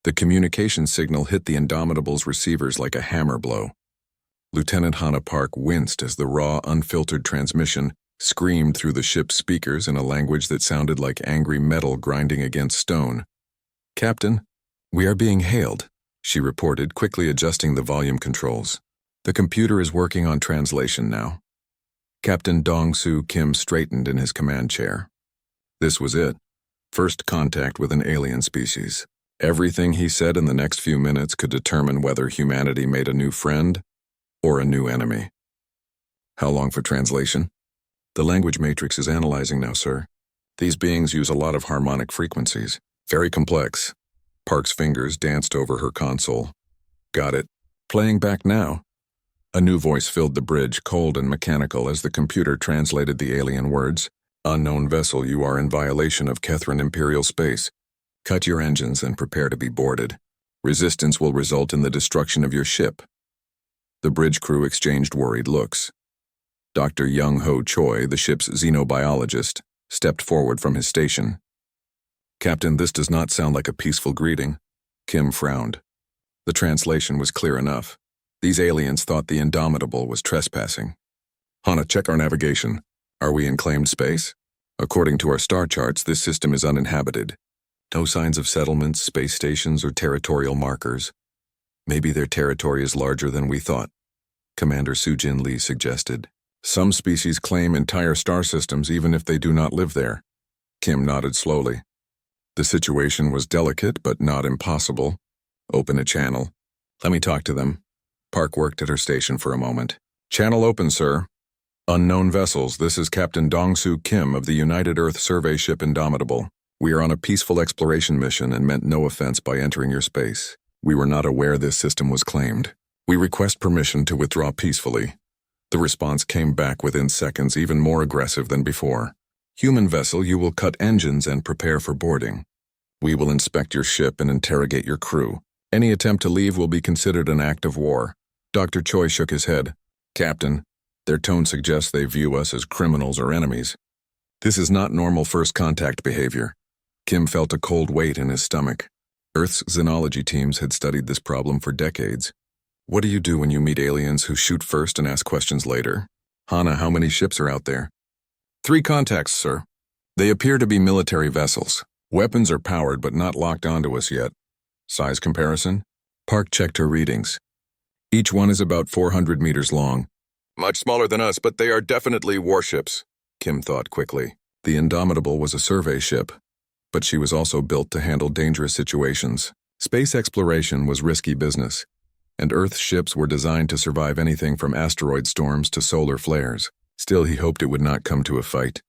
The communication signal hit the Indomitable's receivers like a hammer blow. Lieutenant Hannah Park winced as the raw, unfiltered transmission screamed through the ship's speakers in a language that sounded like angry metal grinding against stone. "Captain, we are being hailed," she reported, quickly adjusting the volume controls. "The computer is working on translation now." Captain Dong-Soo Kim straightened in his command chair. This was it. First contact with an alien species. Everything he said in the next few minutes could determine whether humanity made a new friend or a new enemy. "How long for translation?" "The language matrix is analyzing now, sir. These beings use a lot of harmonic frequencies. Very complex." Park's fingers danced over her console. "Got it. Playing back now." A new voice filled the bridge, cold and mechanical, as the computer translated the alien words. "Unknown vessel, you are in violation of Kethrin Imperial space. Cut your engines and prepare to be boarded. Resistance will result in the destruction of your ship." The bridge crew exchanged worried looks. Dr. Young-Ho Choi, the ship's xenobiologist, stepped forward from his station. "Captain, this does not sound like a peaceful greeting." Kim frowned. The translation was clear enough. These aliens thought the Indomitable was trespassing. "Hana, check our navigation. Are we in claimed space? According to our star charts, this system is uninhabited. No signs of settlements, space stations, or territorial markers. Maybe their territory is larger than we thought," Commander Soo-Jin Lee suggested. "Some species claim entire star systems even if they do not live there." Kim nodded slowly. The situation was delicate but not impossible. "Open a channel. Let me talk to them." Park worked at her station for a moment. "Channel open, sir. Unknown vessels, this is Captain Dong-Soo Kim of the United Earth Survey Ship Indomitable. We are on a peaceful exploration mission and meant no offense by entering your space. We were not aware this system was claimed. We request permission to withdraw peacefully." The response came back within seconds, even more aggressive than before. "Human vessel, you will cut engines and prepare for boarding. We will inspect your ship and interrogate your crew. Any attempt to leave will be considered an act of war." Dr. Choi shook his head. "Captain, their tone suggests they view us as criminals or enemies. This is not normal first contact behavior." Kim felt a cold weight in his stomach. Earth's xenology teams had studied this problem for decades. What do you do when you meet aliens who shoot first and ask questions later? "Hana, how many ships are out there?" "3 contacts, sir. They appear to be military vessels. Weapons are powered but not locked onto us yet." "Size comparison?" Park checked her readings. "Each one is about 400 meters long." "Much smaller than us, but they are definitely warships," Kim thought quickly. The Indomitable was a survey ship, but she was also built to handle dangerous situations. Space exploration was risky business, and Earth's ships were designed to survive anything from asteroid storms to solar flares. Still, he hoped it would not come to a fight.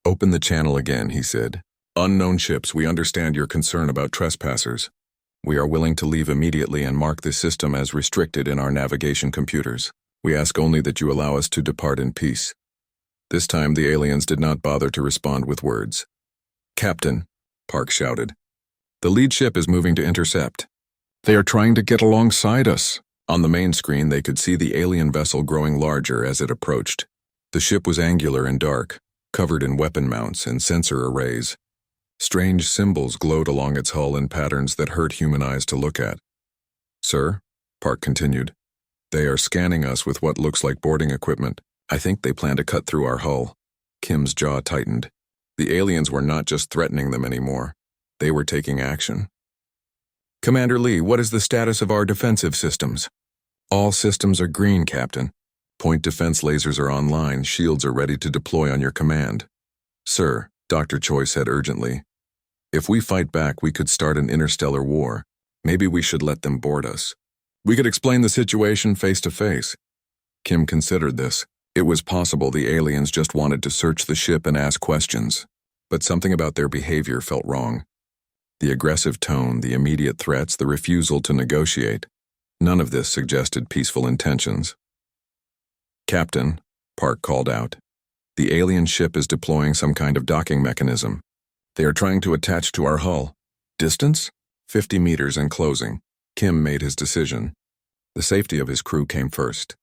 "Open the channel again," he said. "Unknown ships, we understand your concern about trespassers. We are willing to leave immediately and mark this system as restricted in our navigation computers. We ask only that you allow us to depart in peace." This time the aliens did not bother to respond with words. "Captain," Park shouted, "the lead ship is moving to intercept. They are trying to get alongside us." On the main screen they could see the alien vessel growing larger as it approached. The ship was angular and dark, covered in weapon mounts and sensor arrays. Strange symbols glowed along its hull in patterns that hurt human eyes to look at. "Sir," Park continued, "they are scanning us with what looks like boarding equipment. I think they plan to cut through our hull." Kim's jaw tightened. The aliens were not just threatening them anymore. They were taking action. "Commander Lee, what is the status of our defensive systems?" "All systems are green, Captain. Point defense lasers are online. Shields are ready to deploy on your command." "Sir," Dr. Choi said urgently, "if we fight back, we could start an interstellar war. Maybe we should let them board us. We could explain the situation face to face." Kim considered this. It was possible the aliens just wanted to search the ship and ask questions, but something about their behavior felt wrong. The aggressive tone, the immediate threats, the refusal to negotiate. None of this suggested peaceful intentions. "Captain," Park called out, "the alien ship is deploying some kind of docking mechanism. They are trying to attach to our hull. Distance? 50 meters and closing." Kim made his decision. The safety of his crew came first.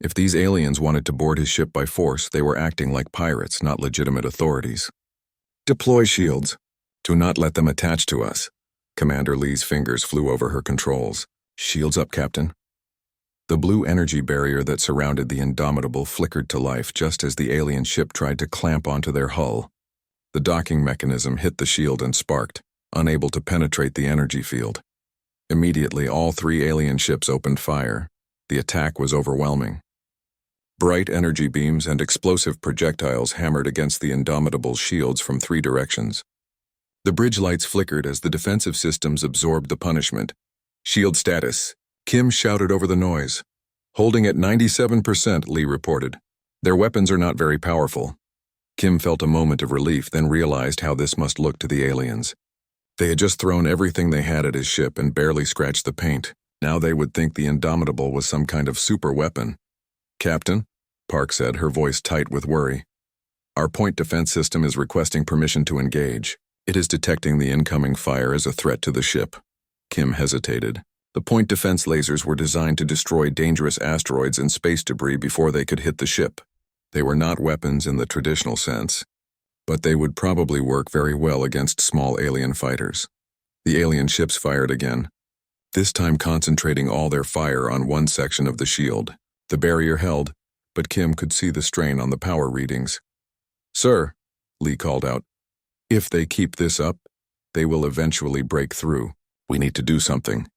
If these aliens wanted to board his ship by force, they were acting like pirates, not legitimate authorities. "Deploy shields. Do not let them attach to us." Commander Lee's fingers flew over her controls. "Shields up, Captain." The blue energy barrier that surrounded the Indomitable flickered to life just as the alien ship tried to clamp onto their hull. The docking mechanism hit the shield and sparked, unable to penetrate the energy field. Immediately, all three alien ships opened fire. The attack was overwhelming. Bright energy beams and explosive projectiles hammered against the Indomitable's shields from three directions. The bridge lights flickered as the defensive systems absorbed the punishment. "Shield status," Kim shouted over the noise. "Holding at 97%, Lee reported. Their weapons are not very powerful." Kim felt a moment of relief, then realized how this must look to the aliens. They had just thrown everything they had at his ship and barely scratched the paint. Now they would think the Indomitable was some kind of super weapon. "Captain," Park said, her voice tight with worry. "Our point defense system is requesting permission to engage. It is detecting the incoming fire as a threat to the ship." Kim hesitated. The point defense lasers were designed to destroy dangerous asteroids and space debris before they could hit the ship. They were not weapons in the traditional sense, but they would probably work very well against small alien fighters. The alien ships fired again, this time concentrating all their fire on one section of the shield. The barrier held, but Kim could see the strain on the power readings. "Sir," Lee called out, "if they keep this up, they will eventually break through. We need to do something."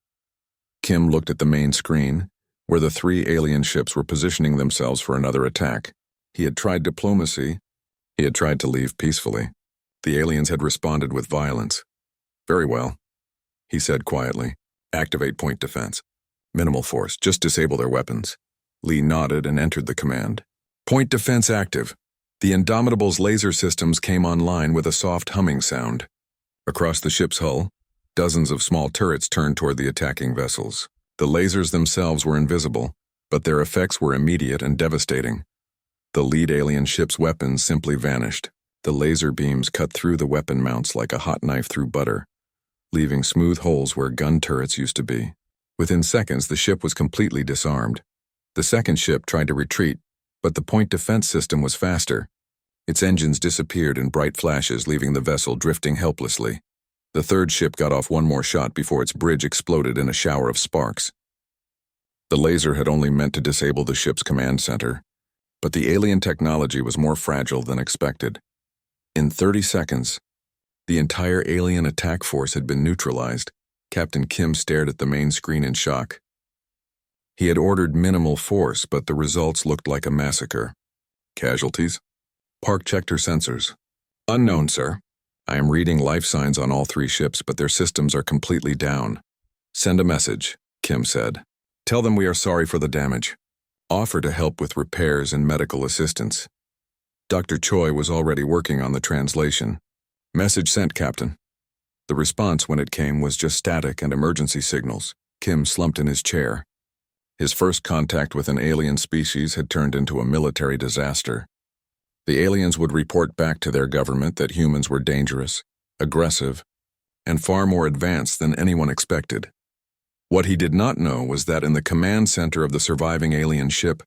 Kim looked at the main screen, where the three alien ships were positioning themselves for another attack. He had tried diplomacy. He had tried to leave peacefully. The aliens had responded with violence. "Very well," he said quietly. "Activate point defense. Minimal force, just disable their weapons." Lee nodded and entered the command. "Point defense active." The Indomitable's laser systems came online with a soft humming sound. Across the ship's hull, dozens of small turrets turned toward the attacking vessels. The lasers themselves were invisible, but their effects were immediate and devastating. The lead alien ship's weapons simply vanished. The laser beams cut through the weapon mounts like a hot knife through butter, leaving smooth holes where gun turrets used to be. Within seconds, the ship was completely disarmed. The second ship tried to retreat, but the point defense system was faster. Its engines disappeared in bright flashes, leaving the vessel drifting helplessly. The third ship got off one more shot before its bridge exploded in a shower of sparks. The laser had only meant to disable the ship's command center, but the alien technology was more fragile than expected. In 30 seconds, the entire alien attack force had been neutralized. Captain Kim stared at the main screen in shock. He had ordered minimal force, but the results looked like a massacre. "Casualties?" Park checked her sensors. "Unknown, sir. I am reading life signs on all three ships, but their systems are completely down." "Send a message," Kim said. "Tell them we are sorry for the damage. Offer to help with repairs and medical assistance." Dr. Choi was already working on the translation. "Message sent, Captain." The response, when it came, was just static and emergency signals. Kim slumped in his chair. His first contact with an alien species had turned into a military disaster. The aliens would report back to their government that humans were dangerous, aggressive, and far more advanced than anyone expected. What he did not know was that in the command center of the surviving alien ship,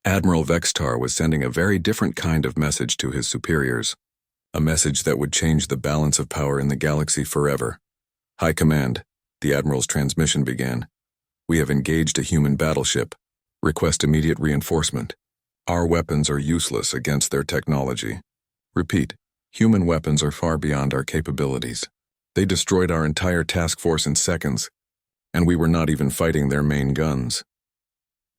Admiral Vextar was sending a very different kind of message to his superiors, a message that would change the balance of power in the galaxy forever. "High Command," the Admiral's transmission began. "We have engaged a human battleship. Request immediate reinforcement. Our weapons are useless against their technology. Repeat, human weapons are far beyond our capabilities. They destroyed our entire task force in seconds, and we were not even fighting their main guns."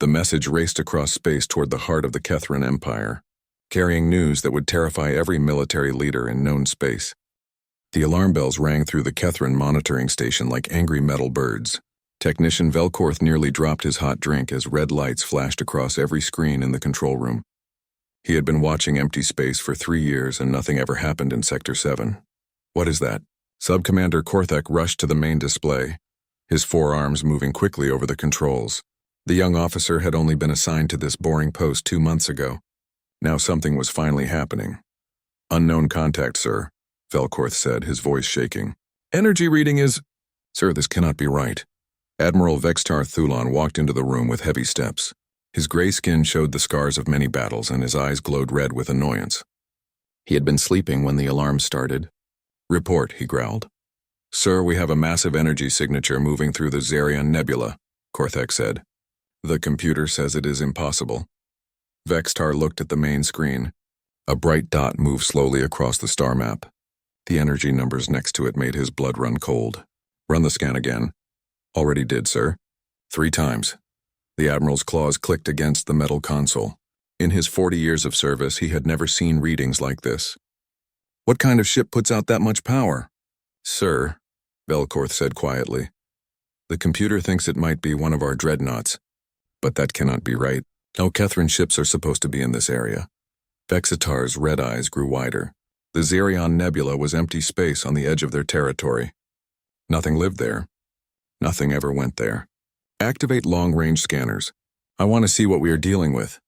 The message raced across space toward the heart of the Kethran Empire, carrying news that would terrify every military leader in known space. The alarm bells rang through the Kethran monitoring station like angry metal birds. Technician Velkorth nearly dropped his hot drink as red lights flashed across every screen in the control room. He had been watching empty space for 3 years and nothing ever happened in Sector 7. "What is that?" Sub-Commander Korthek rushed to the main display, his forearms moving quickly over the controls. The young officer had only been assigned to this boring post 2 months ago. Now something was finally happening. "Unknown contact, sir," Velkorth said, his voice shaking. "Energy reading is—" "Sir, this cannot be right." Admiral Vextar Thulon walked into the room with heavy steps. His gray skin showed the scars of many battles, and his eyes glowed red with annoyance. He had been sleeping when the alarm started. "Report," he growled. Sir, we have a massive energy signature moving through the Zerion Nebula, Korthek said. The computer says it is impossible. Vextar looked at the main screen. A bright dot moved slowly across the star map. The energy numbers next to it made his blood run cold. Run the scan again. Already did, sir. 3 times. The Admiral's claws clicked against the metal console. In his 40 years of service, he had never seen readings like this. What kind of ship puts out that much power? Sir, Velkorth said quietly. The computer thinks it might be one of our dreadnoughts. But that cannot be right. No Kethran ships are supposed to be in this area. Vexitar's red eyes grew wider. The Zerion Nebula was empty space on the edge of their territory. Nothing lived there. Nothing ever went there. Activate long-range scanners. I want to see what we are dealing with.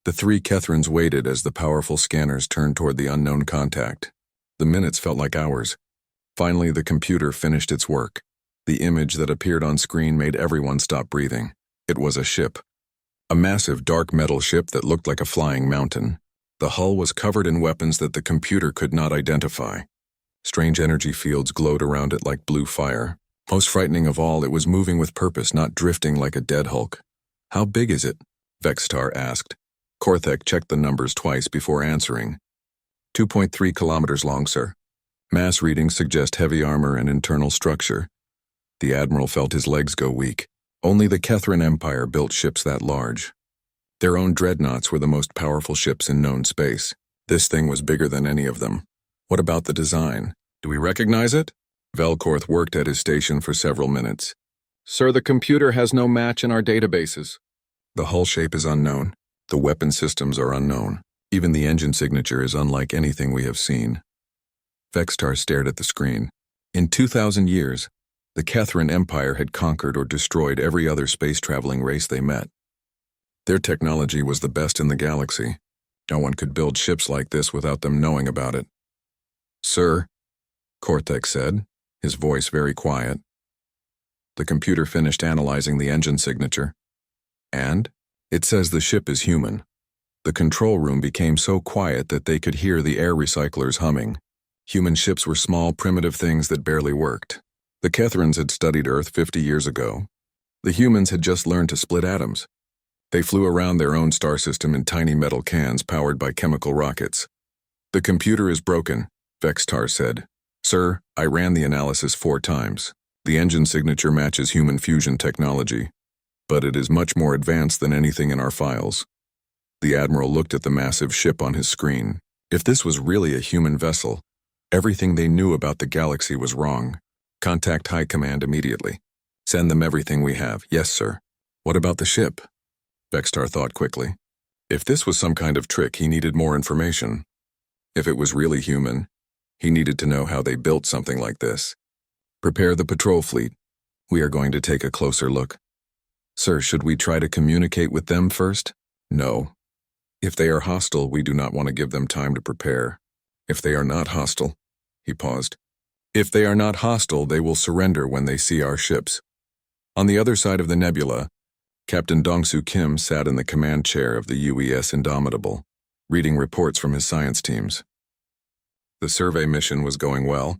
The 3 Kethrans waited as the powerful scanners turned toward the unknown contact. The minutes felt like hours. Finally, the computer finished its work. The image that appeared on screen made everyone stop breathing. It was a ship. A massive dark metal ship that looked like a flying mountain. The hull was covered in weapons that the computer could not identify. Strange energy fields glowed around it like blue fire. Most frightening of all, it was moving with purpose, not drifting like a dead hulk. How big is it? Vextar asked. Korthek checked the numbers twice before answering. 2.3 kilometers long, sir. Mass readings suggest heavy armor and internal structure. The Admiral felt his legs go weak. Only the Kethran Empire built ships that large. Their own dreadnoughts were the most powerful ships in known space. This thing was bigger than any of them. What about the design? Do we recognize it? Velkorth worked at his station for several minutes. Sir, the computer has no match in our databases. The hull shape is unknown. The weapon systems are unknown. Even the engine signature is unlike anything we have seen. Vextar stared at the screen. In 2,000 years, the Kethran Empire had conquered or destroyed every other space-traveling race they met. Their technology was the best in the galaxy. No one could build ships like this without them knowing about it. Sir, Korthek said, his voice very quiet. The computer finished analyzing the engine signature. And? It says the ship is human. The control room became so quiet that they could hear the air recyclers humming. Human ships were small, primitive things that barely worked. The Kethrans had studied Earth 50 years ago. The humans had just learned to split atoms. They flew around their own star system in tiny metal cans powered by chemical rockets. The computer is broken, Vextar said. Sir, I ran the analysis 4 times. The engine signature matches human fusion technology, but it is much more advanced than anything in our files. The Admiral looked at the massive ship on his screen. If this was really a human vessel, everything they knew about the galaxy was wrong. Contact High Command immediately. Send them everything we have. Yes, sir. What about the ship? Vextar thought quickly. If this was some kind of trick, he needed more information. If it was really human, he needed to know how they built something like this. Prepare the patrol fleet. We are going to take a closer look. Sir, should we try to communicate with them first? No. If they are hostile, we do not want to give them time to prepare. If they are not hostile, he paused. If they are not hostile, they will surrender when they see our ships. On the other side of the nebula, Captain Dongsu Kim sat in the command chair of the UES Indomitable, reading reports from his science teams. The survey mission was going well.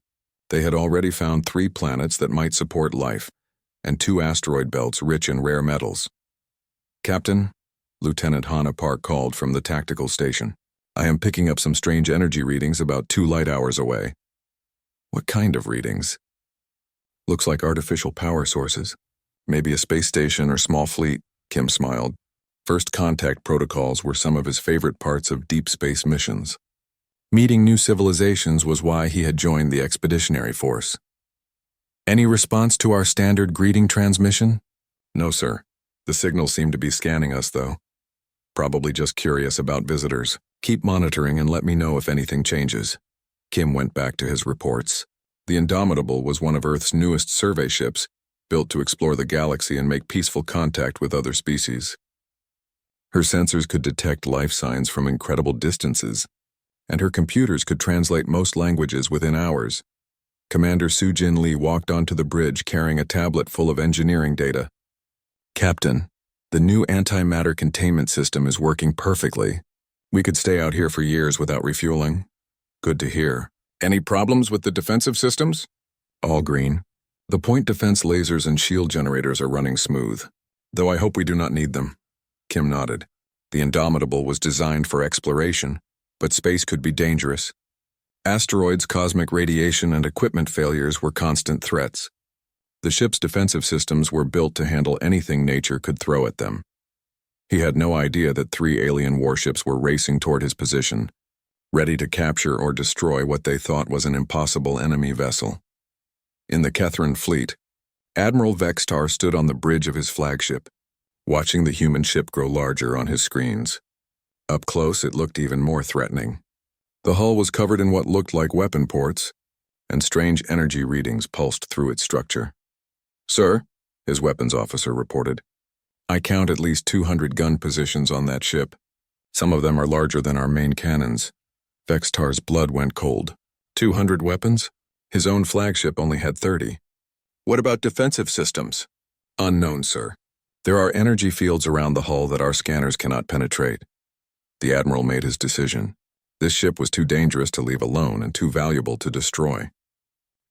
They had already found 3 planets that might support life, and 2 asteroid belts rich in rare metals. Captain, Lieutenant Hannah Park called from the tactical station. I am picking up some strange energy readings about 2 light hours away. What kind of readings? Looks like artificial power sources. Maybe a space station or small fleet, Kim smiled. First contact protocols were some of his favorite parts of deep space missions. Meeting new civilizations was why he had joined the expeditionary force. Any response to our standard greeting transmission? No, sir. The signals seem to be scanning us, though. Probably just curious about visitors. Keep monitoring and let me know if anything changes. Kim went back to his reports. The Indomitable was one of Earth's newest survey ships, built to explore the galaxy and make peaceful contact with other species. Her sensors could detect life signs from incredible distances, and her computers could translate most languages within hours. Commander Sujin Lee walked onto the bridge carrying a tablet full of engineering data. Captain, the new antimatter containment system is working perfectly. We could stay out here for years without refueling. Good to hear. Any problems with the defensive systems? All green. The point defense lasers and shield generators are running smooth, though I hope we do not need them. Kim nodded. The Indomitable was designed for exploration, but space could be dangerous. Asteroids, cosmic radiation, and equipment failures were constant threats. The ship's defensive systems were built to handle anything nature could throw at them. He had no idea that 3 alien warships were racing toward his position, ready to capture or destroy what they thought was an impossible enemy vessel. In the Kethran fleet, Admiral Vextar stood on the bridge of his flagship, watching the human ship grow larger on his screens. Up close, it looked even more threatening. The hull was covered in what looked like weapon ports, and strange energy readings pulsed through its structure. "Sir," his weapons officer reported, "I count at least 200 gun positions on that ship. Some of them are larger than our main cannons." Vextar's blood went cold. 200 weapons? His own flagship only had 30. "What about defensive systems?" "Unknown, sir. There are energy fields around the hull that our scanners cannot penetrate." The Admiral made his decision. This ship was too dangerous to leave alone and too valuable to destroy.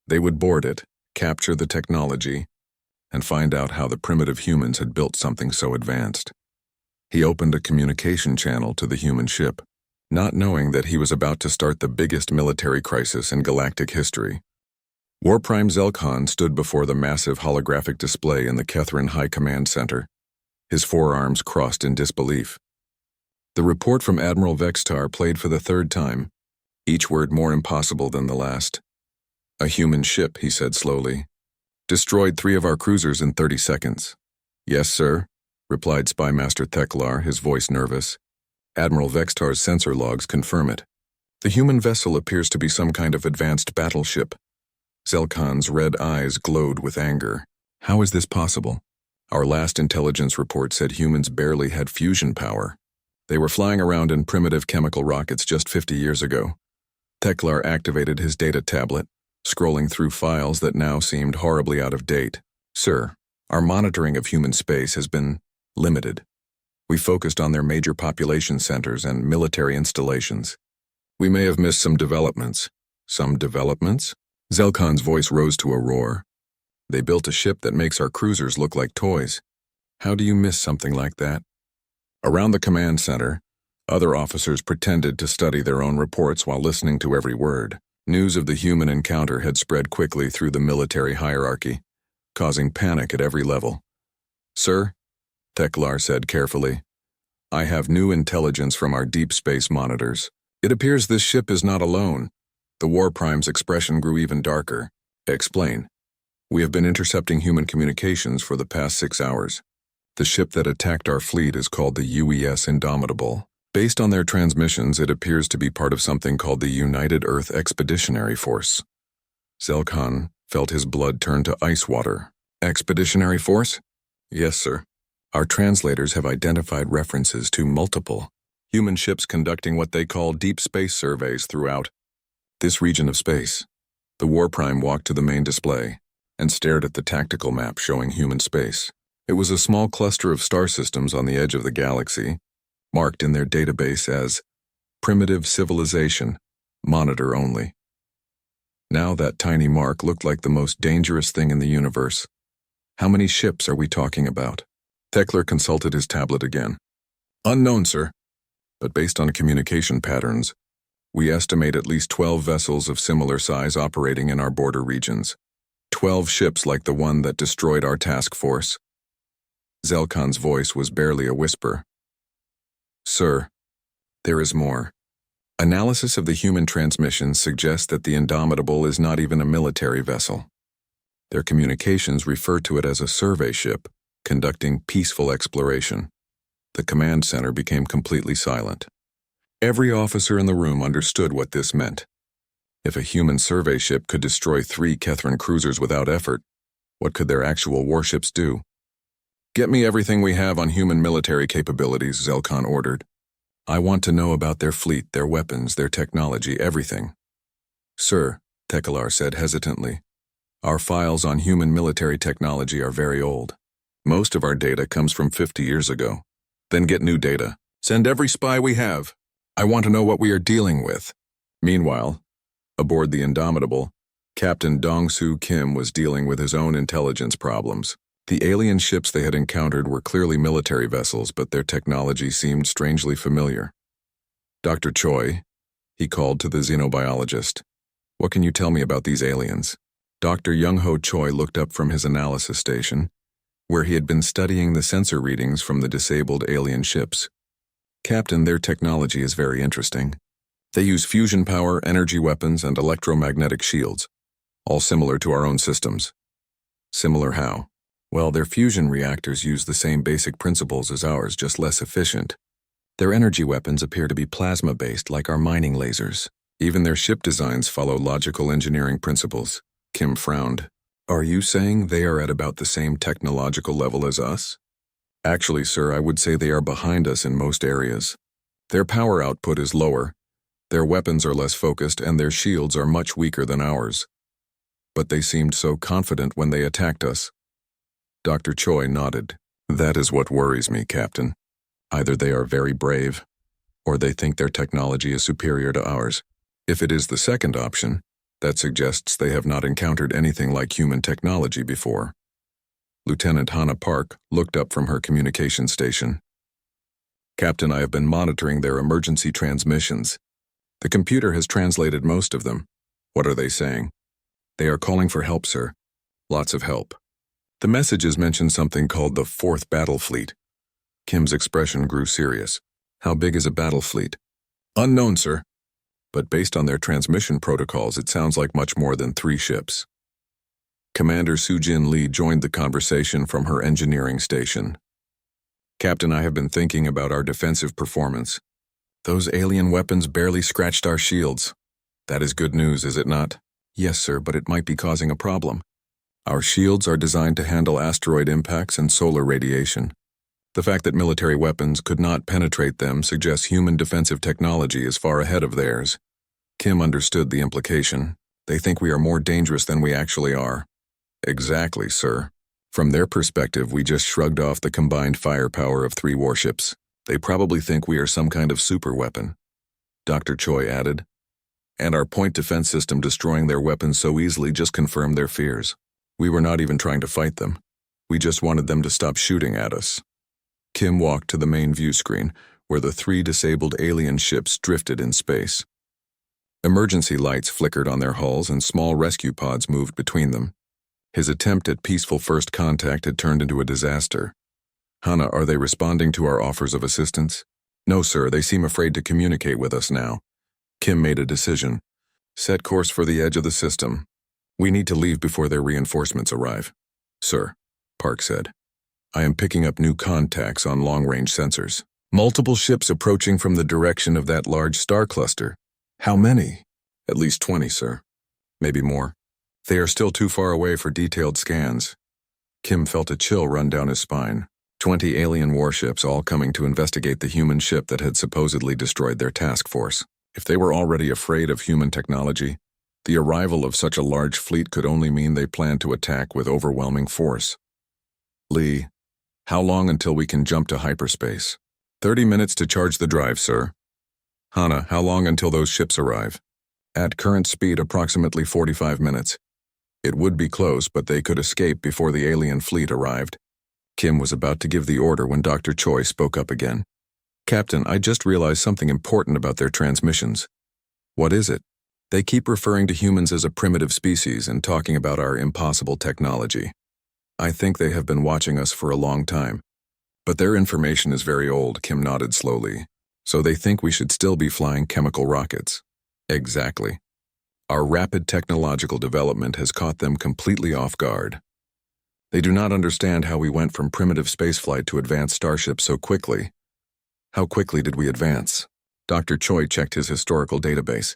They would board it, capture the technology, and find out how the primitive humans had built something so advanced. He opened a communication channel to the human ship, not knowing that he was about to start the biggest military crisis in galactic history. War Prime Zelkhan stood before the massive holographic display in the Kethran High Command Center, his forearms crossed in disbelief. The report from Admiral Vextar played for the 3rd time, each word more impossible than the last. "A human ship," he said slowly. "Destroyed 3 of our cruisers in 30 seconds. "Yes, sir," replied Spy Master Theklar, his voice nervous. "Admiral Vextar's sensor logs confirm it. The human vessel appears to be some kind of advanced battleship." Zelkhan's red eyes glowed with anger. "How is this possible? Our last intelligence report said humans barely had fusion power. They were flying around in primitive chemical rockets just 50 years ago." Theklar activated his data tablet, scrolling through files that now seemed horribly out of date. "Sir, our monitoring of human space has been limited. We focused on their major population centers and military installations. We may have missed some developments." "Some developments?" Zelkhan's voice rose to a roar. "They built a ship that makes our cruisers look like toys. How do you miss something like that?" Around the command center, other officers pretended to study their own reports while listening to every word. News of the human encounter had spread quickly through the military hierarchy, causing panic at every level. "Sir," Theklar said carefully, "I have new intelligence from our deep space monitors. It appears this ship is not alone." The War Prime's expression grew even darker. "Explain." "We have been intercepting human communications for the past 6 hours. The ship that attacked our fleet is called the UES Indomitable. Based on their transmissions, it appears to be part of something called the United Earth Expeditionary Force." Zelkhan felt his blood turn to ice water. "Expeditionary Force?" "Yes, sir. Our translators have identified references to multiple human ships conducting what they call deep space surveys throughout this region of space." The War Prime walked to the main display and stared at the tactical map showing human space. It was a small cluster of star systems on the edge of the galaxy, marked in their database as primitive civilization, monitor only. Now that tiny mark looked like the most dangerous thing in the universe. "How many ships are we talking about?" Theklar consulted his tablet again. "Unknown, sir. But based on communication patterns, we estimate at least 12 vessels of similar size operating in our border regions. 12 ships like the one that destroyed our task force." Zelkhan's voice was barely a whisper. "Sir, there is more. Analysis of the human transmissions suggests that the Indomitable is not even a military vessel. Their communications refer to it as a survey ship, conducting peaceful exploration." The command center became completely silent. Every officer in the room understood what this meant. If a human survey ship could destroy 3 Kethran cruisers without effort, what could their actual warships do? "Get me everything we have on human military capabilities," Zelkhan ordered. "I want to know about their fleet, their weapons, their technology, everything." "Sir," Theklar said hesitantly, "our files on human military technology are very old. Most of our data comes from 50 years ago. Then get new data. Send every spy we have. I want to know what we are dealing with." Meanwhile, aboard the Indomitable, Captain Dong-Soo Kim was dealing with his own intelligence problems. The alien ships they had encountered were clearly military vessels, but their technology seemed strangely familiar. Dr. Choi, he called to the xenobiologist. What can you tell me about these aliens? Dr. Young-Ho Choi looked up from his analysis station, where he had been studying the sensor readings from the disabled alien ships. Captain, their technology is very interesting. They use fusion power, energy weapons, and electromagnetic shields, all similar to our own systems. Similar how? Well, their fusion reactors use the same basic principles as ours, just less efficient. Their energy weapons appear to be plasma-based like our mining lasers. Even their ship designs follow logical engineering principles. Kim frowned. Are you saying they are at about the same technological level as us? Actually, sir, I would say they are behind us in most areas. Their power output is lower, their weapons are less focused, and their shields are much weaker than ours. But they seemed so confident when they attacked us. Dr. Choi nodded. That is what worries me, Captain. Either they are very brave, or they think their technology is superior to ours. If it is the second option, that suggests they have not encountered anything like human technology before. Lieutenant Hannah Park looked up from her communication station. Captain, I have been monitoring their emergency transmissions. The computer has translated most of them. What are they saying? They are calling for help, sir. Lots of help. The messages mention something called the 4th Battle Fleet. Kim's expression grew serious. How big is a battle fleet? Unknown, sir. But based on their transmission protocols, it sounds like much more than 3 ships. Commander Soo-Jin Lee joined the conversation from her engineering station. Captain, I have been thinking about our defensive performance. Those alien weapons barely scratched our shields. That is good news, is it not? Yes, sir, but it might be causing a problem. Our shields are designed to handle asteroid impacts and solar radiation. The fact that military weapons could not penetrate them suggests human defensive technology is far ahead of theirs. Kim understood the implication. They think we are more dangerous than we actually are. Exactly, sir. From their perspective, we just shrugged off the combined firepower of 3 warships. They probably think we are some kind of superweapon. Dr. Choi added. And our point defense system destroying their weapons so easily just confirmed their fears. We were not even trying to fight them. We just wanted them to stop shooting at us. Kim walked to the main view screen, where the 3 disabled alien ships drifted in space. Emergency lights flickered on their hulls and small rescue pods moved between them. His attempt at peaceful first contact had turned into a disaster. Hannah, are they responding to our offers of assistance? No, sir, they seem afraid to communicate with us now. Kim made a decision. Set course for the edge of the system. We need to leave before their reinforcements arrive. Sir, Park said. I am picking up new contacts on long-range sensors. Multiple ships approaching from the direction of that large star cluster. How many? At least 20, sir. Maybe more. They are still too far away for detailed scans. Kim felt a chill run down his spine. 20 alien warships all coming to investigate the human ship that had supposedly destroyed their task force. If they were already afraid of human technology, the arrival of such a large fleet could only mean they planned to attack with overwhelming force. Lee, how long until we can jump to hyperspace? 30 minutes to charge the drive, sir. Hannah, how long until those ships arrive? At current speed, approximately 45 minutes. It would be close, but they could escape before the alien fleet arrived. Kim was about to give the order when Dr. Choi spoke up again. Captain, I just realized something important about their transmissions. What is it? They keep referring to humans as a primitive species and talking about our impossible technology. I think they have been watching us for a long time. But their information is very old, Kim nodded slowly. So they think we should still be flying chemical rockets. Exactly. Our rapid technological development has caught them completely off guard. They do not understand how we went from primitive spaceflight to advanced starships so quickly. How quickly did we advance? Dr. Choi checked his historical database.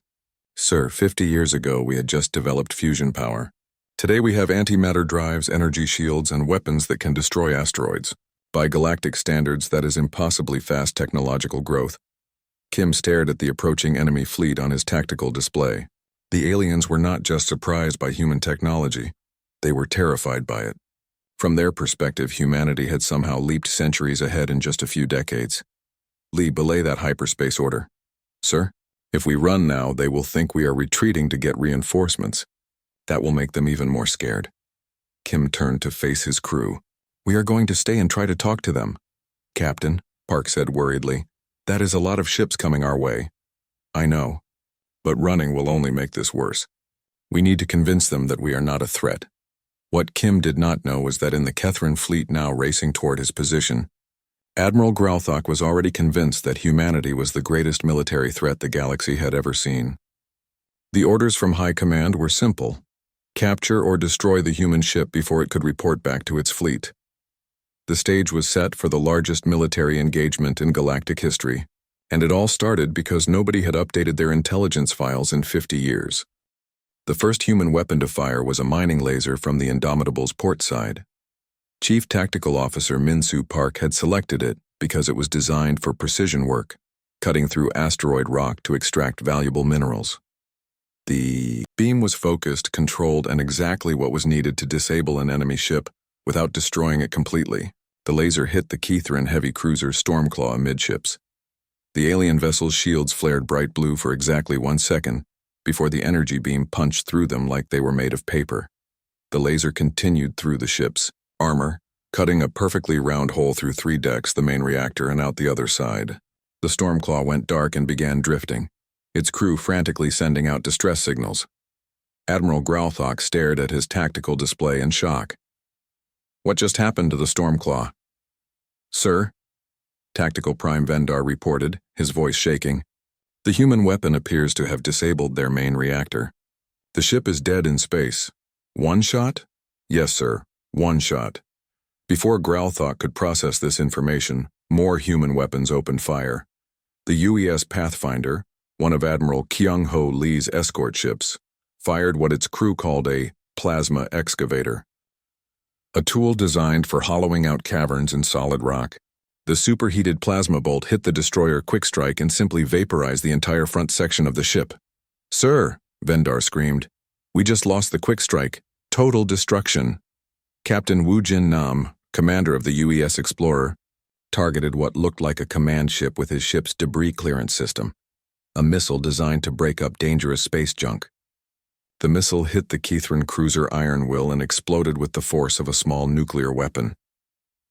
Sir, 50 years ago we had just developed fusion power. Today we have antimatter drives, energy shields, and weapons that can destroy asteroids. By galactic standards, that is impossibly fast technological growth. Kim stared at the approaching enemy fleet on his tactical display. The aliens were not just surprised by human technology, they were terrified by it. From their perspective, humanity had somehow leaped centuries ahead in just a few decades. Lee, belay that hyperspace order. Sir? If we run now, they will think we are retreating to get reinforcements. That will make them even more scared. Kim turned to face his crew. We are going to stay and try to talk to them. Captain, Park said worriedly, that is a lot of ships coming our way. I know, but running will only make this worse. We need to convince them that we are not a threat. What Kim did not know was that in the Kethrin fleet now racing toward his position, Admiral Growthok was already convinced that humanity was the greatest military threat the galaxy had ever seen. The orders from High Command were simple: capture or destroy the human ship before it could report back to its fleet. The stage was set for the largest military engagement in galactic history, and it all started because nobody had updated their intelligence files in 50 years. The first human weapon to fire was a mining laser from the Indomitable's port side. Chief Tactical Officer Minsu Park had selected it because it was designed for precision work, cutting through asteroid rock to extract valuable minerals. The beam was focused, controlled, and exactly what was needed to disable an enemy ship without destroying it completely. The laser hit the Kethrin heavy cruiser Stormclaw amidships. The alien vessel's shields flared bright blue for exactly 1 second before the energy beam punched through them like they were made of paper. The laser continued through the ship's armor, cutting a perfectly round hole through 3 decks, the main reactor, and out the other side. The Stormclaw went dark and began drifting, its crew frantically sending out distress signals. Admiral Growthok stared at his tactical display in shock. What just happened to the Stormclaw? Sir, Tactical Prime Vendar reported, his voice shaking. The human weapon appears to have disabled their main reactor. The ship is dead in space. 1 shot? Yes, sir, 1 shot. Before Growthok could process this information, more human weapons opened fire. The UES Pathfinder, one of Admiral Kyung-Ho Lee's escort ships, fired what its crew called a plasma excavator, a tool designed for hollowing out caverns in solid rock. The superheated plasma bolt hit the destroyer Quickstrike and simply vaporized the entire front section of the ship. Sir, Vendar screamed, we just lost the Quickstrike. Total destruction. Captain Wu Jin Nam, commander of the UES Explorer, targeted what looked like a command ship with his ship's debris clearance system, a missile designed to break up dangerous space junk. The missile hit the Kethrin cruiser Iron Will and exploded with the force of a small nuclear weapon.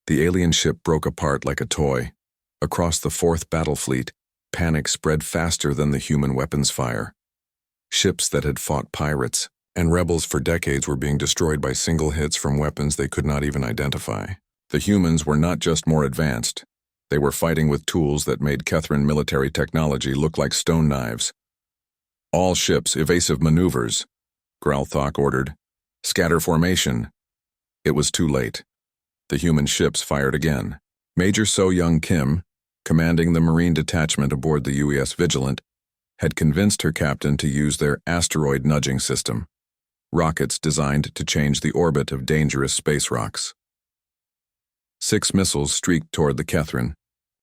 The alien ship broke apart like a toy. Across the 4th battle fleet, panic spread faster than the human weapons fire. Ships that had fought pirates and rebels for decades were being destroyed by single hits from weapons they could not even identify. The humans were not just more advanced. They were fighting with tools that made Kethrin military technology look like stone knives. All ships, evasive maneuvers, Growthok ordered. Scatter formation. It was too late. The human ships fired again. Major So-Young Kim, commanding the Marine detachment aboard the UES Vigilant, had convinced her captain to use their asteroid nudging system, rockets designed to change the orbit of dangerous space rocks. 6 missiles streaked toward the Kethrin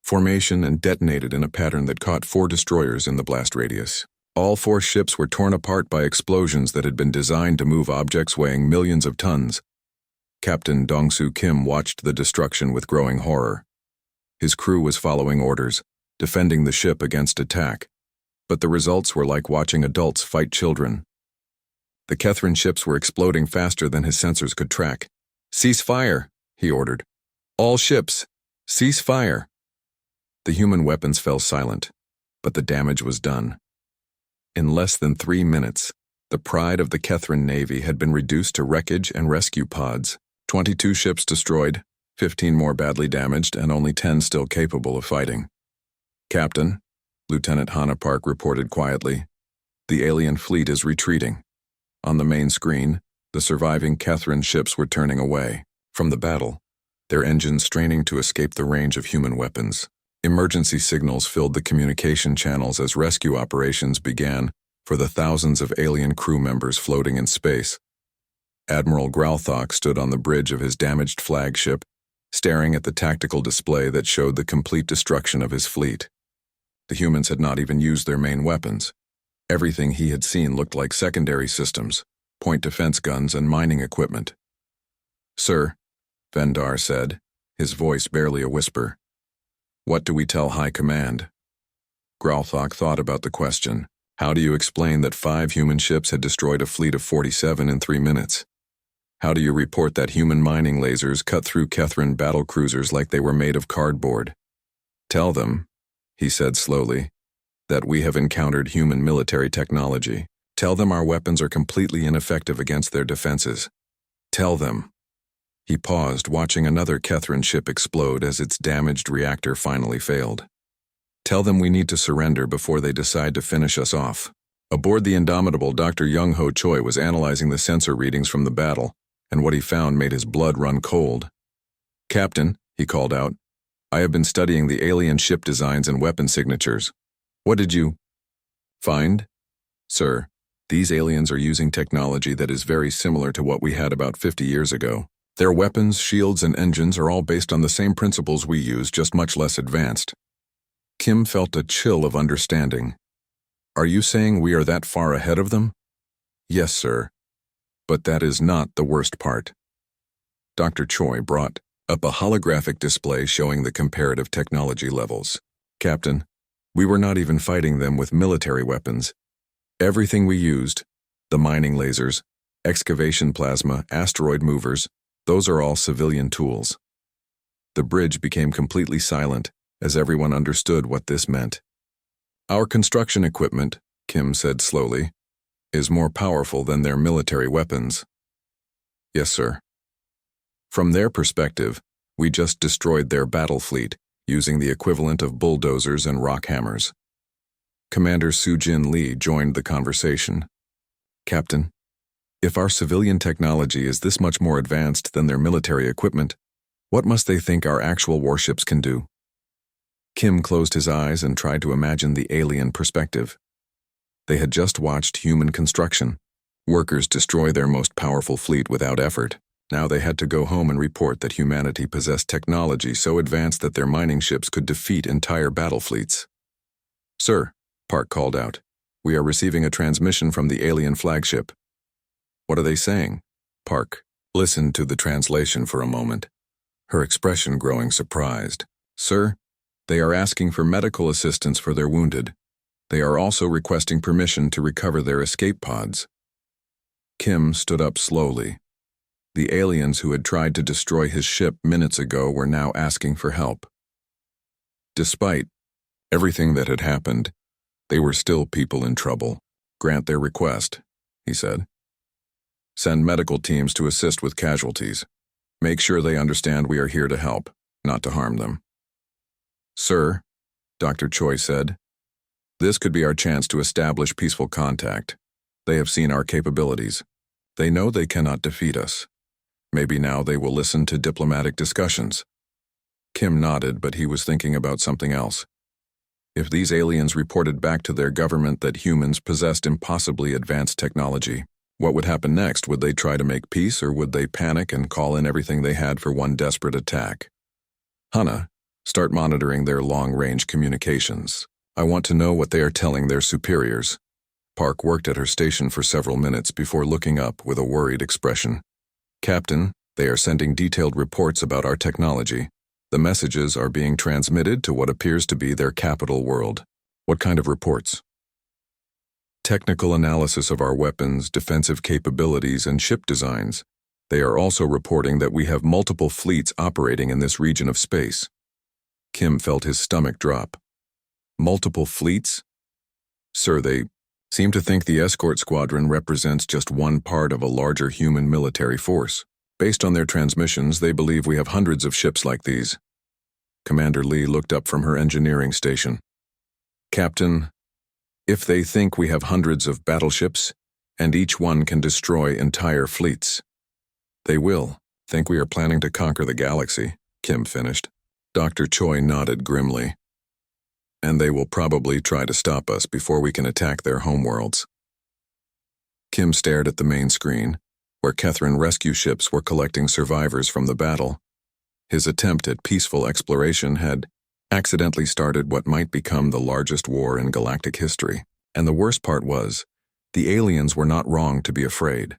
formation and detonated in a pattern that caught 4 destroyers in the blast radius. All 4 ships were torn apart by explosions that had been designed to move objects weighing millions of tons. Captain Dong-Soo Kim watched the destruction with growing horror. His crew was following orders, defending the ship against attack, but the results were like watching adults fight children. The Kethrin ships were exploding faster than his sensors could track. Cease fire, he ordered. All ships, cease fire. The human weapons fell silent, but the damage was done. In less than 3 minutes, the pride of the Kethrin Navy had been reduced to wreckage and rescue pods. 22 ships destroyed, 15 more badly damaged, and only 10 still capable of fighting. Captain, Lieutenant Hana Park reported quietly, the alien fleet is retreating. On the main screen, the surviving Kethrin ships were turning away from the battle, their engines straining to escape the range of human weapons. Emergency signals filled the communication channels as rescue operations began for the thousands of alien crew members floating in space. Admiral Growthok stood on the bridge of his damaged flagship, staring at the tactical display that showed the complete destruction of his fleet. The humans had not even used their main weapons. Everything he had seen looked like secondary systems, point defense guns and mining equipment. Sir, Vendar said, his voice barely a whisper. What do we tell High Command? Growthok thought about the question, How do you explain that 5 human ships had destroyed a fleet of 47 in 3 minutes? How do you report that human mining lasers cut through Kethran battle cruisers like they were made of cardboard? Tell them, he said slowly, that we have encountered human military technology. Tell them our weapons are completely ineffective against their defenses. Tell them. He paused, watching another Kethran ship explode as its damaged reactor finally failed. Tell them we need to surrender before they decide to finish us off. Aboard the Indomitable, Dr. Young Ho Choi was analyzing the sensor readings from the battle, and what he found made his blood run cold. "Captain," he called out, "I have been studying the alien ship designs and weapon signatures. What did you find?" "Sir, these aliens are using technology that is very similar to what we had about 50 years ago. Their weapons, shields, and engines are all based on the same principles we use, just much less advanced." Kim felt a chill of understanding. "Are you saying we are that far ahead of them?" "Yes, sir. But that is not the worst part." Dr. Choi brought up a holographic display showing the comparative technology levels. "Captain, we were not even fighting them with military weapons. Everything we used, the mining lasers, excavation plasma, asteroid movers, those are all civilian tools." The bridge became completely silent as everyone understood what this meant. "Our construction equipment," Kim said slowly, "is more powerful than their military weapons." "Yes, sir." "From their perspective, we just destroyed their battle fleet using the equivalent of bulldozers and rock hammers." Commander Soo-Jin Lee joined the conversation. "Captain, if our civilian technology is this much more advanced than their military equipment, what must they think our actual warships can do?" Kim closed his eyes and tried to imagine the alien perspective. They had just watched human construction. Workers destroy their most powerful fleet without effort. Now they had to go home and report that humanity possessed technology so advanced that their mining ships could defeat entire battle fleets. "Sir," Park called out, "we are receiving a transmission from the alien flagship." "What are they saying?" Park listened to the translation for a moment, her expression growing surprised. "Sir, they are asking for medical assistance for their wounded. They are also requesting permission to recover their escape pods." Kim stood up slowly. The aliens who had tried to destroy his ship minutes ago were now asking for help. Despite everything that had happened, they were still people in trouble. "Grant their request," he said. "Send medical teams to assist with casualties. Make sure they understand we are here to help, not to harm them." "Sir," Dr. Choi said, "this could be our chance to establish peaceful contact. They have seen our capabilities. They know they cannot defeat us. Maybe now they will listen to diplomatic discussions." Kim nodded, but he was thinking about something else. If these aliens reported back to their government that humans possessed impossibly advanced technology, what would happen next? Would they try to make peace, or would they panic and call in everything they had for one desperate attack? "Hana, start monitoring their long-range communications. I want to know what they are telling their superiors." Park worked at her station for several minutes before looking up with a worried expression. "Captain, they are sending detailed reports about our technology. The messages are being transmitted to what appears to be their capital world." "What kind of reports?" "Technical analysis of our weapons, defensive capabilities, and ship designs. They are also reporting that we have multiple fleets operating in this region of space." Kim felt his stomach drop. "Multiple fleets?" "Sir, they seem to think the escort squadron represents just one part of a larger human military force. Based on their transmissions, they believe we have hundreds of ships like these." Commander Lee looked up from her engineering station. "Captain, if they think we have hundreds of battleships, and each one can destroy entire fleets, they will think we are planning to conquer the galaxy," Kim finished. Dr. Choi nodded grimly. "And they will probably try to stop us before we can attack their homeworlds." Kim stared at the main screen, where Kethran rescue ships were collecting survivors from the battle. His attempt at peaceful exploration had accidentally started what might become the largest war in galactic history. And the worst part was, the aliens were not wrong to be afraid.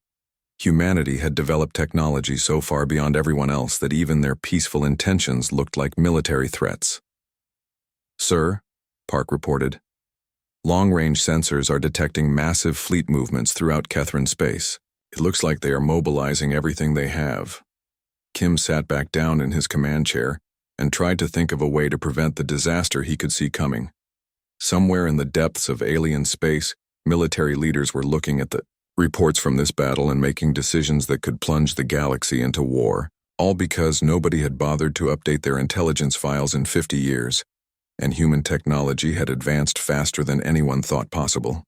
Humanity had developed technology so far beyond everyone else that even their peaceful intentions looked like military threats. "Sir," Park reported, Long-range sensors are detecting massive fleet movements throughout Kethrin space. It looks like they are mobilizing everything they have. Kim sat back down in his command chair and tried to think of a way to prevent the disaster he could see coming. Somewhere in the depths of alien space, military leaders were looking at the reports from this battle and making decisions that could plunge the galaxy into war, all because nobody had bothered to update their intelligence files in 50 years, and human technology had advanced faster than anyone thought possible.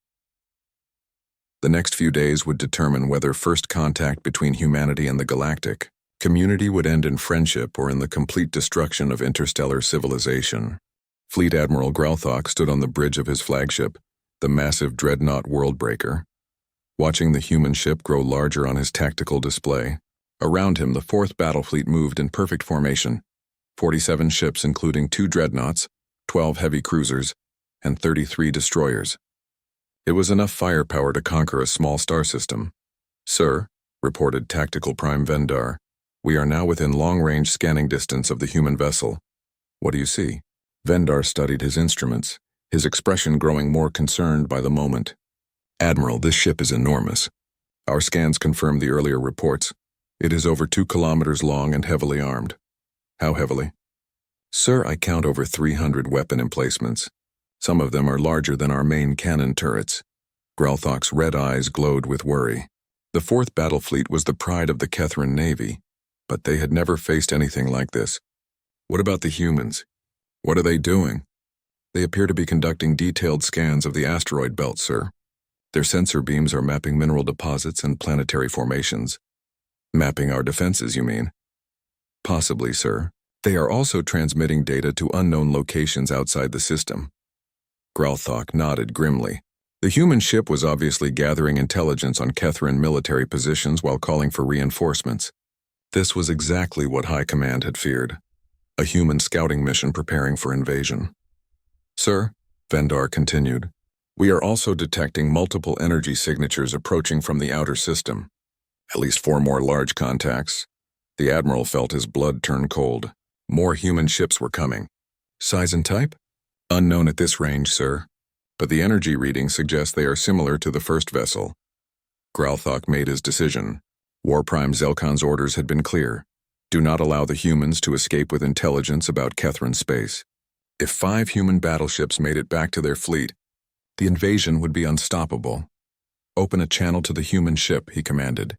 The next few days would determine whether first contact between humanity and the galactic community would end in friendship or in the complete destruction of interstellar civilization. Fleet Admiral Grelthok stood on the bridge of his flagship, the massive dreadnought Worldbreaker, watching the human ship grow larger on his tactical display. Around him, the 4th Battle Fleet moved in perfect formation, 47 ships including 2 dreadnoughts, 12 heavy cruisers, and 33 destroyers. It was enough firepower to conquer a small star system. "Sir," reported Tactical Prime Vendar, "we are now within long-range scanning distance of the human vessel. What do you see?" Vendar studied his instruments, his expression growing more concerned by the moment. "Admiral, this ship is enormous. Our scans confirm the earlier reports. It is over 2 kilometers long and heavily armed." "How heavily?" "Sir, I count over 300 weapon emplacements. Some of them are larger than our main cannon turrets." Grelthok's red eyes glowed with worry. The 4th Battle Fleet was the pride of the Kethrin Navy, but they had never faced anything like this. "What about the humans? What are they doing?" "They appear to be conducting detailed scans of the asteroid belt, sir. Their sensor beams are mapping mineral deposits and planetary formations." "Mapping our defenses, you mean?" "Possibly, sir. They are also transmitting data to unknown locations outside the system." Grelthok nodded grimly. The human ship was obviously gathering intelligence on Kethrin military positions while calling for reinforcements. This was exactly what High Command had feared. A human scouting mission preparing for invasion. "Sir," Vendar continued, "we are also detecting multiple energy signatures approaching from the outer system. At least 4 more large contacts." The Admiral felt his blood turn cold. More human ships were coming. "Size and type?" "Unknown at this range, sir. But the energy readings suggest they are similar to the first vessel." Grelthok made his decision. War Prime Zelkon's orders had been clear. Do not allow the humans to escape with intelligence about Kethrin space. If 5 human battleships made it back to their fleet, the invasion would be unstoppable. "Open a channel to the human ship," he commanded.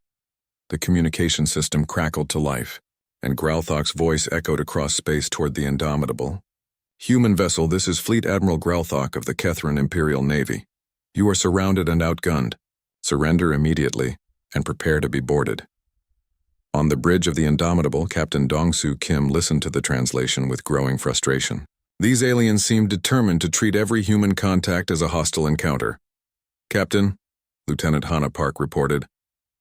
The communication system crackled to life, and Grelthok's voice echoed across space toward the Indomitable. "Human vessel, this is Fleet Admiral Grelthok of the Kethrin Imperial Navy. You are surrounded and outgunned. Surrender immediately, and prepare to be boarded." On the bridge of the Indomitable, Captain Dongsu Kim listened to the translation with growing frustration. These aliens seemed determined to treat every human contact as a hostile encounter. "Captain," Lieutenant Hana Park reported,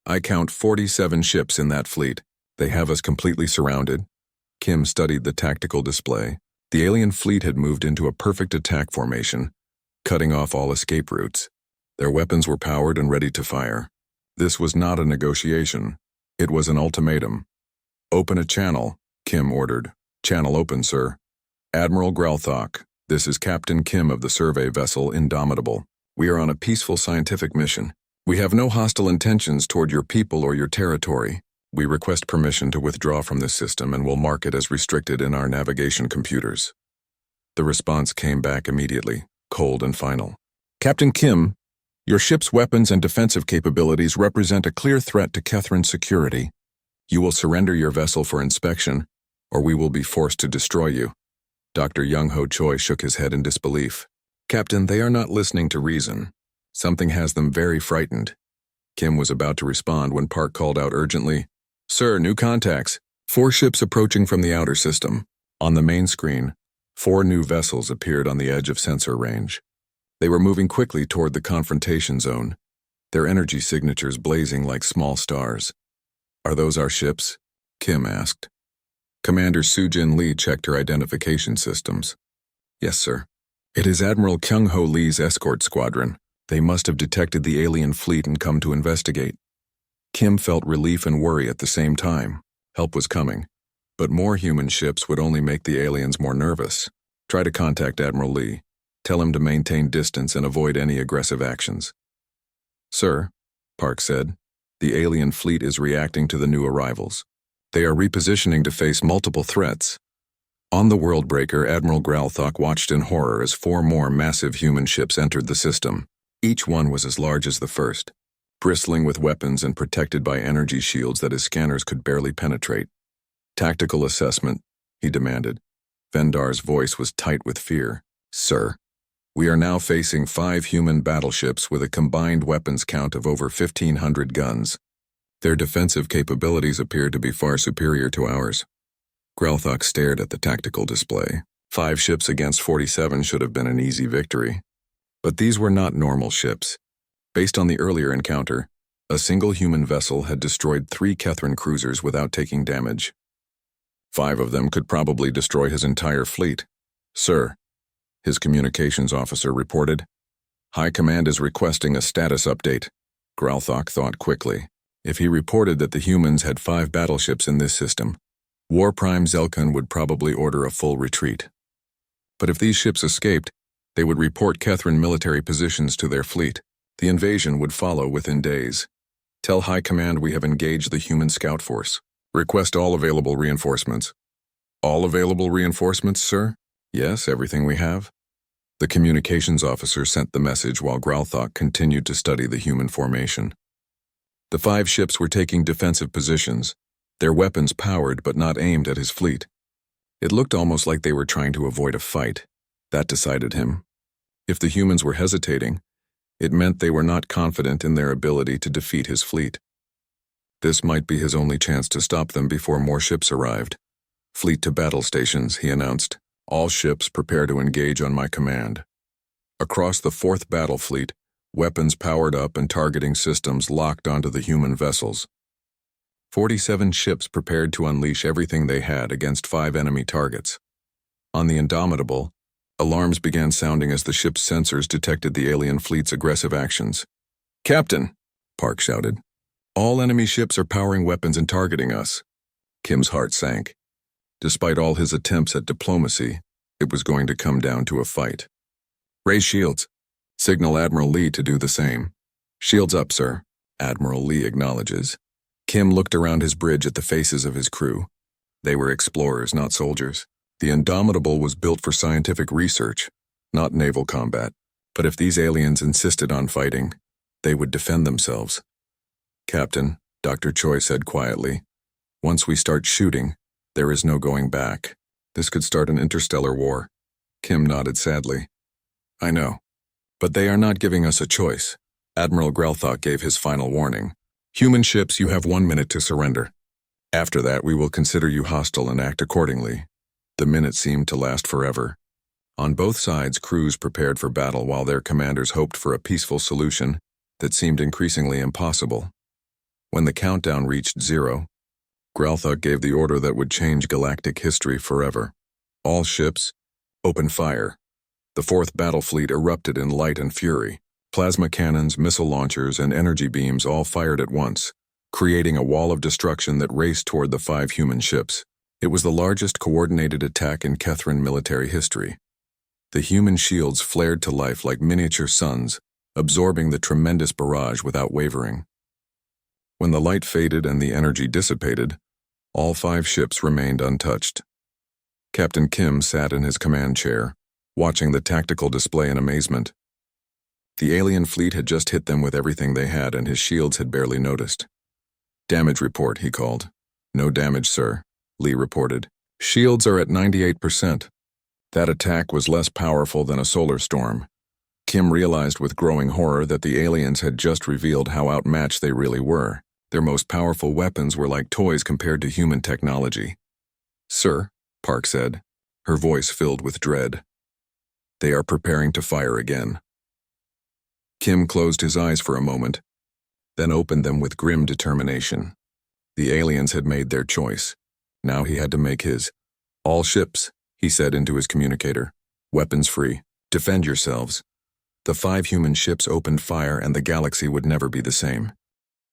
"I count 47 ships in that fleet. They have us completely surrounded." Kim studied the tactical display. The alien fleet had moved into a perfect attack formation, cutting off all escape routes. Their weapons were powered and ready to fire. This was not a negotiation. It was an ultimatum. "Open a channel," Kim ordered. "Channel open, sir." "Admiral Grelthok, this is Captain Kim of the survey vessel Indomitable. We are on a peaceful scientific mission. We have no hostile intentions toward your people or your territory. We request permission to withdraw from this system and will mark it as restricted in our navigation computers." The response came back immediately, cold and final. "Captain Kim, your ship's weapons and defensive capabilities represent a clear threat to Kethrin's security. You will surrender your vessel for inspection, or we will be forced to destroy you." Dr. Young Ho Choi shook his head in disbelief. "Captain, they are not listening to reason. Something has them very frightened." Kim was about to respond when Park called out urgently, "Sir, new contacts. 4 ships approaching from the outer system." On the main screen, 4 new vessels appeared on the edge of sensor range. They were moving quickly toward the confrontation zone, their energy signatures blazing like small stars. "Are those our ships?" Kim asked. Commander Sujin Lee checked her identification systems. "Yes, sir. It is Admiral Kyung-Ho Lee's escort squadron. They must have detected the alien fleet and come to investigate." Kim felt relief and worry at the same time. Help was coming, but more human ships would only make the aliens more nervous. "Try to contact Admiral Lee. Tell him to maintain distance and avoid any aggressive actions. Sir, Park said, the alien fleet is reacting to the new arrivals. They are repositioning to face multiple threats. On the Worldbreaker, Admiral Gralthok watched in horror as 4 more massive human ships entered the system. Each one was as large as the first, bristling with weapons and protected by energy shields that his scanners could barely penetrate. Tactical assessment, he demanded. Vendar's voice was tight with fear. Sir, we are now facing 5 human battleships with a combined weapons count of over 1,500 guns. Their defensive capabilities appear to be far superior to ours. Gralthok stared at the tactical display. 5 ships against 47 should have been an easy victory. But these were not normal ships. Based on the earlier encounter, a single human vessel had destroyed 3 Kethran cruisers without taking damage. 5 of them could probably destroy his entire fleet. Sir, his communications officer reported. High Command is requesting a status update. Gralthok thought quickly. If he reported that the humans had 5 battleships in this system, War Prime Zelkun would probably order a full retreat. But if these ships escaped, they would report Kethran military positions to their fleet. The invasion would follow within days. Tell High Command we have engaged the human scout force. Request all available reinforcements. All available reinforcements, sir? Yes, everything we have. The communications officer sent the message while Gralthok continued to study the human formation. The 5 ships were taking defensive positions, their weapons powered but not aimed at his fleet. It looked almost like they were trying to avoid a fight. That decided him. If the humans were hesitating, it meant they were not confident in their ability to defeat his fleet. This might be his only chance to stop them before more ships arrived. Fleet to battle stations, he announced. All ships prepare to engage on my command. Across the 4th battle fleet, weapons powered up and targeting systems locked onto the human vessels. 47 ships prepared to unleash everything they had against 5 enemy targets. On the Indomitable, alarms began sounding as the ship's sensors detected the alien fleet's aggressive actions. Captain, Park shouted. All enemy ships are powering weapons and targeting us. Kim's heart sank. Despite all his attempts at diplomacy, it was going to come down to a fight. Raise shields. Signal Admiral Lee to do the same. Shields up, sir. Admiral Lee acknowledges. Kim looked around his bridge at the faces of his crew. They were explorers, not soldiers. The Indomitable was built for scientific research, not naval combat. But if these aliens insisted on fighting, they would defend themselves. Captain, Dr. Choi said quietly, once we start shooting, there is no going back. This could start an interstellar war. Kim nodded sadly. I know. But they are not giving us a choice. Admiral Gralthok gave his final warning. Human ships, you have 1 minute to surrender. After that, we will consider you hostile and act accordingly. The minute seemed to last forever. On both sides, crews prepared for battle while their commanders hoped for a peaceful solution that seemed increasingly impossible. When the countdown reached 0, Gralthok gave the order that would change galactic history forever. All ships, open fire. The 4th battle fleet erupted in light and fury. Plasma cannons, missile launchers, and energy beams all fired at once, creating a wall of destruction that raced toward the 5 human ships. It was the largest coordinated attack in Kethran military history. The human shields flared to life like miniature suns, absorbing the tremendous barrage without wavering. When the light faded and the energy dissipated, all 5 ships remained untouched. Captain Kim sat in his command chair, watching the tactical display in amazement. The alien fleet had just hit them with everything they had, and his shields had barely noticed. Damage report, he called. No damage, sir, Lee reported. Shields are at 98%. That attack was less powerful than a solar storm. Kim realized with growing horror that the aliens had just revealed how outmatched they really were. Their most powerful weapons were like toys compared to human technology. Sir, Park said, her voice filled with dread. They are preparing to fire again. Kim closed his eyes for a moment, then opened them with grim determination. The aliens had made their choice. Now he had to make his. All ships, he said into his communicator. Weapons free. Defend yourselves. The 5 human ships opened fire and the galaxy would never be the same.